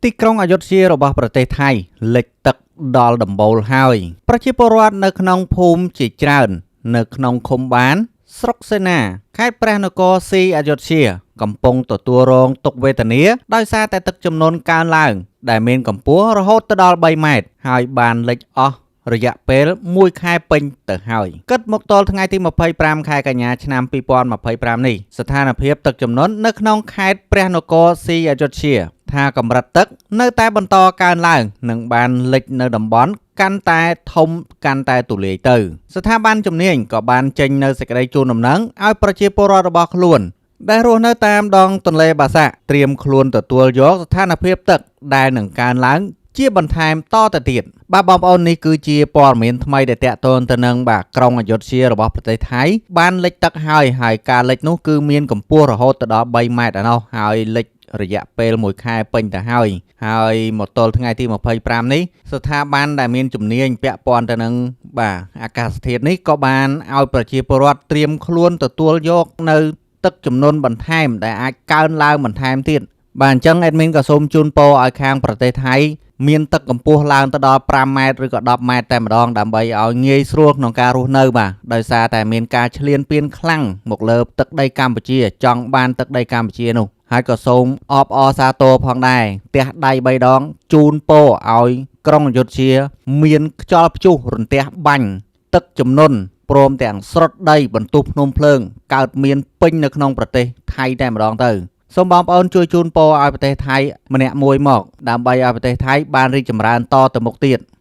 ទីក្រុងអយុធ្យារបស់ប្រទេសថៃលិចទឹកដល់ដំបូលហើយប្រជាពលរដ្ឋនៅក្នុងភូមិជាច្រើននៅក្នុងឃុំបានស្រុកសេនាខេត្តព្រះនគរស៊ីអយុធ្យាកំពុងទទួលរងទុក្ខវេទនាដោយសារតែទឹកជំនន់កើនឡើងដែលមានកម្ពស់រហូតទៅដល់3ម៉ែត្រហើយបានលិចអស់រយៈពេល1ខែពេញទៅហើយគិតមកទល់ថ្ងៃទី25ខែកញ្ញាឆ្នាំ2025នេះស្ថានភាពទឹកជំនន់នៅក្នុងខេត្តព្រះនគរស៊ីអយុធ្យាថាកម្រិតទឹកនៅតែបន្តកើនឡើងនិងបានលិចនៅតំបន់កាន់តែធំកាន់តែទូលាយទៅស្ថាប័នជំនាញក៏បានចេញនៅសេចក្តីជូនដំណឹងឲ្យប្រជាពលរដ្ឋរបស់ខ្លួនដែលរស់នៅតាមដងទន្លេបាសាក់ត្រៀមខ្លួនទទួលយកស្ថានភាពទឹកដែលនឹងកើនឡើងជាបន្ថែមតទៅទៀតបាទបងប្អូននេះគឺជាព័ត៌មានថ្មីដែលតាក់ទងទៅនឹងក្រុងអយុធ្យារបស់ប្រទេសថៃបានលិចទឹកហើយការលិចនោះគឺមានកម្ពស់រហូតដល់3ម៉ែត្រឯណោះហើយលិចរយៈពេល1ខែពេញទៅហើយមកទល់ថ្ងៃទី25នេះស្ថាប័នដែលមានជំនាញពាក់ព័ន្ធទៅនឹងអាកាសធាតុនេះក៏បានឲ្យប្រជាពលរដ្ឋត្រៀមខ្លួនទទួលយកនៅទឹកចំនួនបន្ថែមដែលអាចកើនឡើងបន្ថែមទៀតបាទអញ្ចឹងអេដមីនក៏សូមជូនពរឲ្យខាងប្រទេសថៃមានទឹកកម្ពស់ឡើងទៅដល់5ម៉ែត្រឬក៏10ម៉ែត្រតែម្ដងដើម្បីឲ្យងាយស្រួលក្នុងការរស់នៅបាទដោយសារតែមានការឈ្លានពានខ្លាំងមកលើទឹកដីកម្ពុជាចង់បានទឹកដីកម្ពុជានោះហើយក៏សូមអបអរសាទរផងដែរផ្ទះដៃ3ដងជូនពរឲ្យក្រុងអយុធ្យាមានខ្យល់ព្យុះរន្ទះបាញ់ទឹកជំនន់ព្រមទាំងស្រុតដីបន្ទុះភ្នំភ្លើងកើតមានពេញនៅក្នុងប្រទេសថៃតែម្ដងទៅសូមបងប្អូនជួយជូនពរឲ្យប្រទេសថៃម្នាក់មួយមកដើម្បីឲ្យប្រទេសថៃបានរីកចម្រើនតទៅមុខទៀត